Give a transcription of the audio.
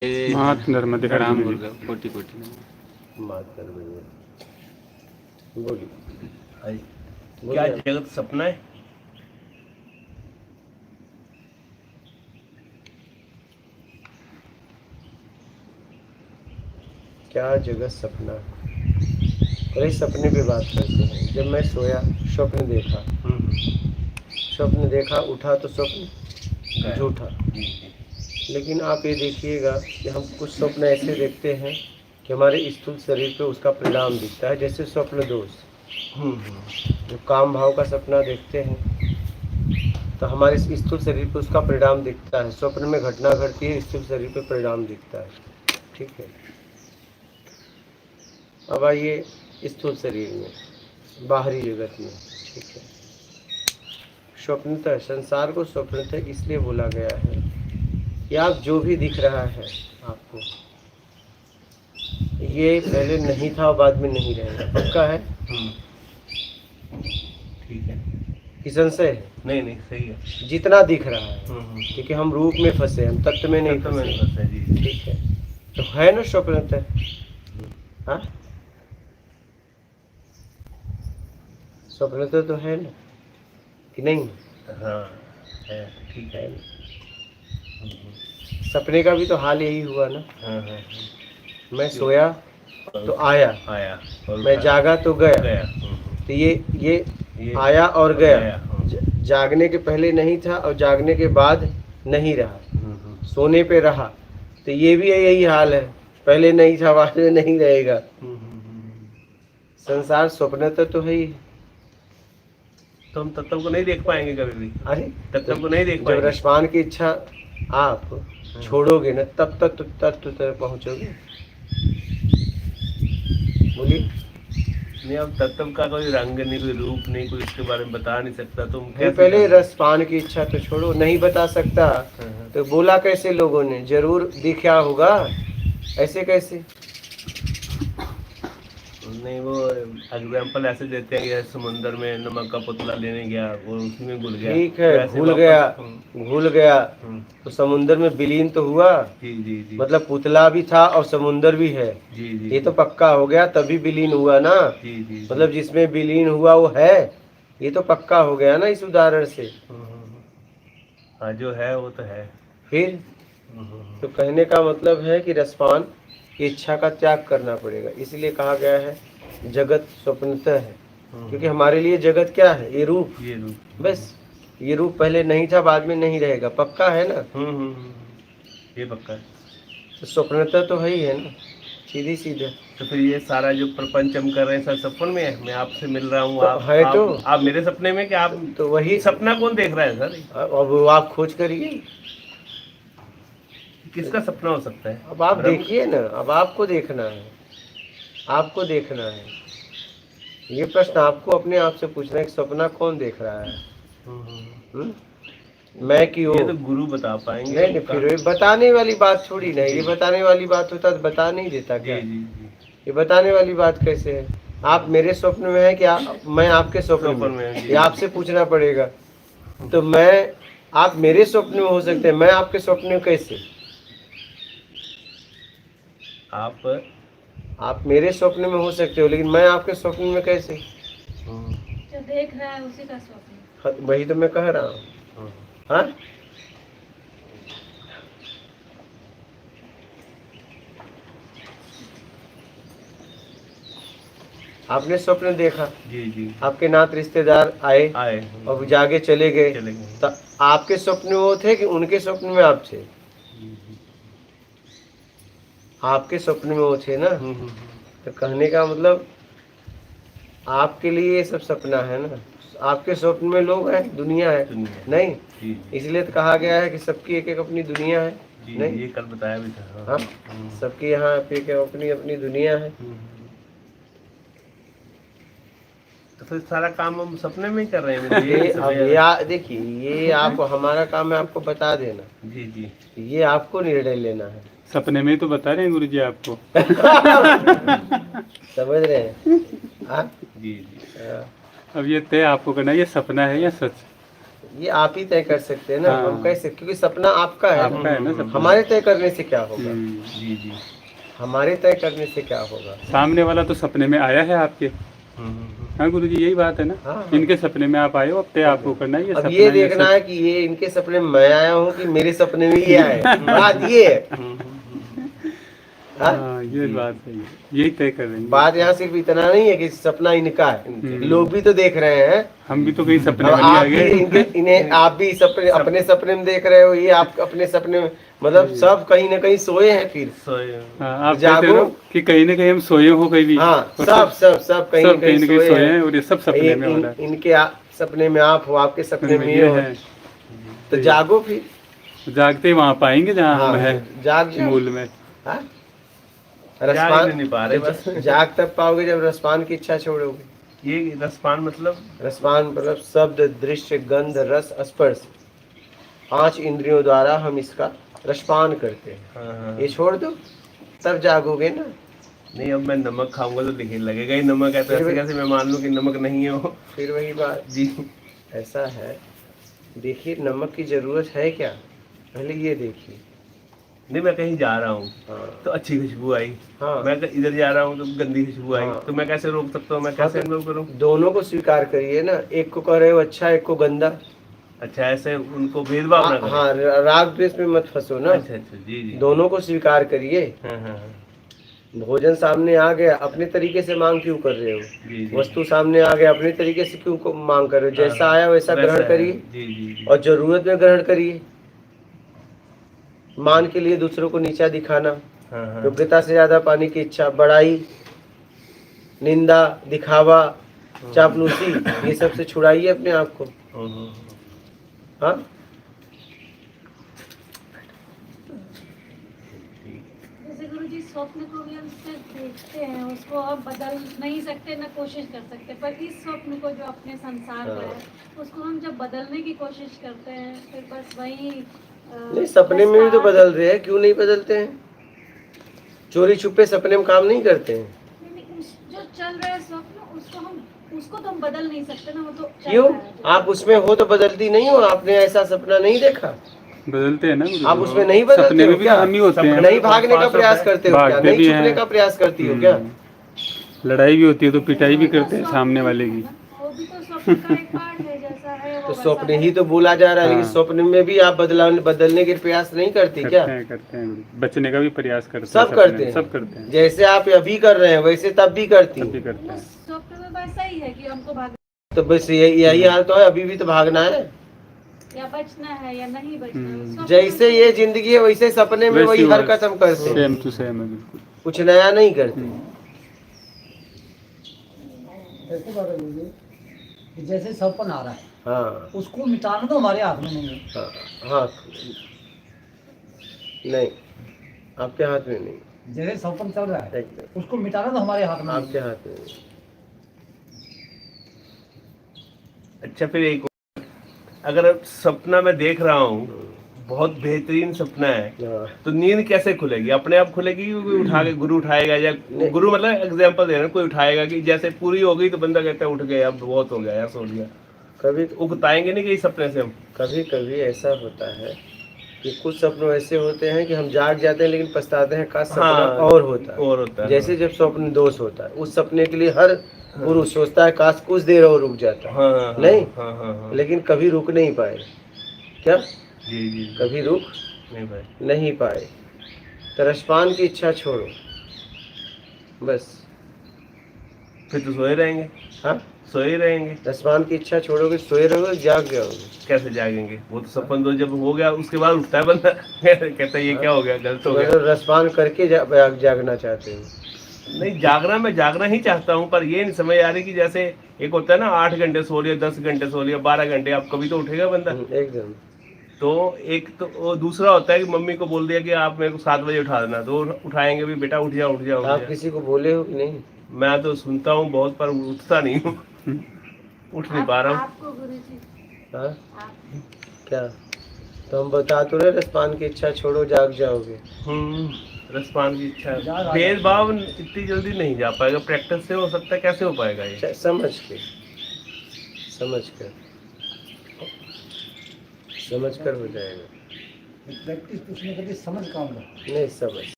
मात नर्मदे हराम मुर्गा कोटि कोटि मात कर भैया बोलिए। क्या जगत सपना है? क्या जगत सपना है? पहले सपने पे बात करते हैं। जब मैं सोया स्वप्न देखा, स्वप्न देखा, उठा तो स्वप्न झूठा। लेकिन आप ये देखिएगा कि हम कुछ स्वप्न ऐसे देखते हैं कि हमारे स्थूल शरीर पे उसका परिणाम दिखता है, जैसे स्वप्न दोष। जो काम भाव का सपना देखते हैं तो हमारे स्थूल शरीर पे उसका परिणाम दिखता है। स्वप्न में घटना घटती है, स्थूल शरीर पे परिणाम दिखता है। ठीक है। अब आइए स्थूल शरीर में, बाहरी जगत में। ठीक है। स्वप्नतः, संसार को स्वप्नतः इसलिए बोला गया है कि आप जो भी दिख रहा है आपको, ये पहले नहीं था और बाद में नहीं रहेगा। पक्का है? ठीक है कि संशय है? नहीं नहीं सही है। जितना दिख रहा है, क्योंकि हम रूप में फंसे, हम तत्व में नहीं फंसे। जी ठीक है। तो है ना स्वप्नतः? हाँ, स्वप्नतः तो है ना कि नहीं? हाँ है, ठीक है। सपने का भी तो हाल यही हुआ ना। हाँ हाँ मैं सोया तो आया, और मैं जागा तो गया। तो ये आया और गया। जागने के पहले नहीं था और जागने के बाद नहीं रहा। सोने पे रहा। तो ये भी यही हाल है, पहले नहीं था बाद में नहीं रहेगा। संसार स्वप्नतः तो है ही। तो हम तत्व को नहीं देख पाएंगे कभी भी। अरे तत्व को नहीं देख जब पाएंगे। रसपान की इच्छा आप छोड़ोगे ना, तब तक तत्व तक पहुंचोगे। बोलिए। नहीं, अब तत्व का कोई रंग नहीं, कोई रूप नहीं, कोई इसके बारे में बता नहीं सकता। तुम नहीं, पहले रसपान की इच्छा तो छोड़ो। नहीं बता सकता तो बोला कैसे लोगों ने? जरूर दिखा होगा, ऐसे कैसे? नहीं, वो एग्जाम्पल ऐसे देते हैं कि समुद्र में नमक का पुतला लेने गया, वो उसी में घुल गया। ठीक है, भूल गया तो समुद्र में विलीन तो हुआ। जी जी जी। मतलब पुतला भी था और समुद्र भी है। जी जी। ये तो पक्का हो गया, तभी विलीन हुआ ना। जी जी। मतलब जिसमें विलीन हुआ वो है, ये तो पक्का हो गया ना इस उदाहरण से। हाँ, जो है वो तो है। फिर तो कहने का मतलब है कि रसपान की इच्छा का त्याग करना पड़ेगा। इसलिए कहा गया है जगत स्वप्नतः है। क्योंकि हमारे लिए जगत क्या है? ये रूप। बस ये रूप पहले नहीं था, बाद में नहीं रहेगा। पक्का है ना? ये पक्का है। तो स्वप्नतः तो है ही है ना, सीधी सीधे। तो फिर ये सारा जो प्रपंच हम कर रहे हैं सब सपन में है? मैं आपसे मिल रहा हूँ, आप मेरे सपने में, कि आप तो वही सपना कौन देख रहा है सर? अब आप खोज करिए, किसका सपना हो सकता है? अब आप देखिए ना। अब आपको देखना है, आपको देखना है। ये प्रश्न आपको अपने आप से पूछना है कि सपना कौन देख रहा है। मैं कि वो? ये तो गुरु बता पाएंगे। नहीं, फिर ये बताने वाली बात छोड़ी ना। ये बताने वाली बात होता तो बता नहीं देता क्या? ये बताने वाली बात कैसे है? आप मेरे स्वप्न में है क्या? मैं आपके स्वप्न में? ये आपसे पूछना पड़ेगा। तो मैं, आप मेरे स्वप्न में हो सकते हैं, मैं आपके स्वप्न में कैसे? आप मेरे स्वप्न में हो सकते हो, लेकिन मैं आपके स्वप्न में कैसे? जो देख रहा है उसी का स्वप्न। वही तो मैं कह रहा हूँ। हाँ, आपने स्वप्न देखा। जी जी। आपके नात रिश्तेदार आए और जागे चले गए। तो आपके स्वप्न में वो थे कि उनके स्वप्न में आप थे? आपके स्वप्न में वो थे ना। तो कहने का मतलब आपके लिए ये सब सपना है ना। आपके स्वप्न में लोग हैं, दुनिया है नहीं। इसलिए तो कहा गया है कि सबकी एक एक अपनी दुनिया है। नहीं, ये कल बताया भी था। हाँ, सबकी यहाँ एक अपनी अपनी दुनिया है। तो फिर सारा काम हम सपने में ही कर रहे हैं। ये देखिए, ये आप हमारा काम है आपको बता देना। जी जी। ये आपको निर्णय लेना है। सपने में ही तो बता रहे हैं गुरु जी आपको। समझ रहे हैं? जी जी। अब ये तय आपको करना है ये सपना है या सच। ये आप ही तय कर सकते हैं ना। हाँ। हम कैसे, क्योंकि सपना आपका है आपका है ना सब। हमारे तय करने से क्या होगा? जी जी। हमारे तय करने से क्या होगा? सामने वाला तो सपने में आया है आपके। हाँ गुरु जी, यही बात है ना। हाँ, हाँ। इनके सपने में आप आए हो, अब तय आपको करना है। ये अब सपना ये देखना है कि ये इनके सपने में मैं आया हूँ कि मेरे सपने में ये आए। बात ये है। हाँ? हाँ, ये बात सही है, यही तय कर रहे हैं। बात यहाँ सिर्फ इतना नहीं है कि सपना इनका है, लोग भी तो देख रहे हैं। हम भी तो कहीं सपने अब में नहीं आ आप भी इन्हें आप भी सपने अपने सपने में देख रहे हो, ये आप अपने सपने में, मतलब सब कहीं ना कहीं सोए हैं। फिर हाँ, आप कहते जागो हो कि कहीं ना कहीं हम सोए हो कहीं भी। हाँ, और सब कहीं ना कहीं सोए हैं और ये सब सपने में हो रहा है। इनके सपने में आप हो, आपके सपने में ये हो, है। तो जागो फिर। जागते वहाँ पाएंगे जहाँ हम हाँ, है, जाग जाओ। मूल में। हाँ? जाग नहीं पा रहे बस। जाग तब पाओगे जब रसपान की इच्छा छोड़ोगे। ये रसपान मतलब? रसपान मतलब शब्द, दृश्य, गंध, रस, स्पर्श, 5 इंद्रियों द्वारा हम इसका रसपान करते हैं। हाँ। ये छोड़ दो तब जागोगे ना। नहीं, अब मैं नमक खाऊंगा तो दिखे लगेगा ही नमक है, तो ऐसे कैसे मैं मान लूं कि नमक नहीं है वो? फिर वही बात जी। ऐसा है। देखिए, नमक की जरूरत है क्या, पहले ये देखिए। नहीं, मैं कहीं जा रहा हूँ हाँ, तो अच्छी खुशबू आई, हाँ, मैं इधर जा रहा हूँ तो गंदी खुशबू आई, हाँ। तो मैं कैसे रोक सकता हूँ? मैं कैसे अनुभव करूँ? दोनों को स्वीकार करिए ना। एक को कह रहे हो अच्छा, एक को गंदा। अच्छा, ऐसे उनको भेदभाव ना करें। हाँ, राग द्वेष में मत फंसो ना। अच्छा अच्छा, जी जी। दोनों को स्वीकार करिए। हाँ। भोजन सामने आ गया, अपने तरीके से मांग क्यों कर रहे हो? जी जी। वस्तु सामने आ गया, अपने तरीके से क्यों मांग कर रहे हो? जैसा आया वैसा ग्रहण है। करिए, जी जी। और जरूरत में ग्रहण करिए। मान के लिए दूसरों को नीचा दिखाना, हाँ। योग्यता से ज्यादा पाने की इच्छा, बड़ाई, निंदा, दिखावा, चापलूसी, ये सब से छुड़ाइए अपने आप को। हाँ, जैसे गुरुजी स्वप्न को भी हम सिर्फ देखते हैं, उसको हम बदल नहीं सकते, ना कोशिश कर सकते, पर इस स्वप्न को जो अपने संसार का है, उसको हम जब बदलने की कोशिश करते हैं, फिर बस वही नहीं, सपने में भी तो बदल रहे हैं, क्यों नहीं बदलते हैं? चोरी छुपे सपने में काम नहीं करते हैं। जो चल रहा है स्वप्न, उसको तो हम बदल नहीं सकते ना, वो तो चल क्यों? रहा है। आप उसमें हो तो बदलती नहीं हो। आपने ऐसा सपना नहीं देखा, बदलते हैं ना गुरु जी। आप उसमें नहीं बदलते सपने हो में भी क्या? हम ही होते हैं। नहीं भागने का प्रयास करते हो क्या? भागते नहीं भी छुपने हैं। का प्रयास करती हो क्या? लड़ाई भी होती है तो पिटाई भी करते हैं सामने वाले की। वो भी तो स्वप्न का एक पार्ट है, जैसा है वो तो वैसा स्वप्न है। ही तो बोला जा रहा है, लेकिन हाँ। स्वप्न में भी आप बदलने के प्रयास नहीं करती क्या? करते हैं गुरु। बचने का भी प्रयास करते हैं। सब सपने करते में, हैं। सब करते हैं। जैसे आप अभी कर रहे हैं वैसे तब भी करती सब भी हैं। करते वो हैं। स्वप्न में वैसा ही है कि हमको भाग तो बस यही हाल तो है, अभी भी तो भागना है। या बचना है या नहीं बचना है। स्वप्न जैसे में ये जिंदगी है वैसे सपने में वही हरकत हम करते हैं, सेम टू सेम है बिल्कुल। कुछ नया नहीं करते। ऐसे बात है गुरुजी, कि जैसे सपन आ रहा है, हाँ, उसको मिटाना तो हमारे हाथ में नहीं है। हाँ, हाँ, नहीं, आपके हाथ में नहीं। जैसे सपन चल रहा है, एकदम उसको मिटाना तो हमारे हाथ में नहीं आपके है। हाथ में नहीं। अच्छा, फिर एक अगर सपना मैं देख रहा हूँ, बहुत बेहतरीन सपना है, हाँ, तो नींद कैसे खुलेगी? अपने आप खुलेगी कि कोई उठा के गुरु उठाएगा? या गुरु मतलब एग्जांपल दे रहे हैं, कोई उठाएगा कि जैसे पूरी हो गई तो बंदा कहता है उठ गया, अब बहुत हो गया यार, सो लिया। कभी उगताएंगे नहीं कि इस सपने से हम? कभी कभी ऐसा होता है कि कुछ सपने ऐसे होते हैं कि हम जाग जाते हैं लेकिन पछताते हैं, काश सपना हाँ, और होता है। और होता है। जैसे जब स्वप्न दोष होता है, उस सपने के लिए हर पुरुष सोचता है काश कुछ देर और रुक जाता है। हाँ, नहीं? हाँ। लेकिन कभी रुक नहीं पाए। क्या? जी जी। कभी रुक नहीं भाई। नहीं पाए। तो रसपान की इच्छा छोड़ो बस। फिर तो सोए रहेंगे। हाँ, सोए रहेंगे। रसपान की इच्छा छोड़ोगे, सोए रहोगे, जाग जाओगे। कैसे जागेंगे? वो तो सपन तो जब हो गया उसके बाद उठता है बंदा कहता है ये क्या हो गया, गलत हो गया। मतलब रसपान करके जागना चाहते हो? नहीं, मैं जागना ही चाहता हूँ, पर ये नहीं समझ आ रही कि जैसे एक होता है ना 8 घंटे सो लिया, 10 घंटे सो लिया, 12 घंटे, आप कभी तो उठेगा बंदा। एकदम। तो एक तो वो दूसरा होता है कि मम्मी को बोल दिया कि आप मेरे को 7 बजे उठा देना, तो उठाएंगे भी, बेटा उठ जा उठ जा उठ आप जा। किसी को बोले हो कि नहीं? मैं तो सुनता हूँ बहुत, पर उठता नहीं हूँ, उठ नहीं पा रहा हूँ। आपको गुरुजी, हाँ, आप क्या? तो हम बता तो रहे, रसपान की इच्छा छोड़ो, जाग जाओगे। रसपान की इच्छा, भेदभाव इतनी जल्दी नहीं जा पाएगा, प्रैक्टिस से हो सकता है। कैसे हो पाएगा ये? समझ के समझ कर हो जाएगा। प्रैक्टिस कुछ नहीं करती, समझ काम का। नहीं समझ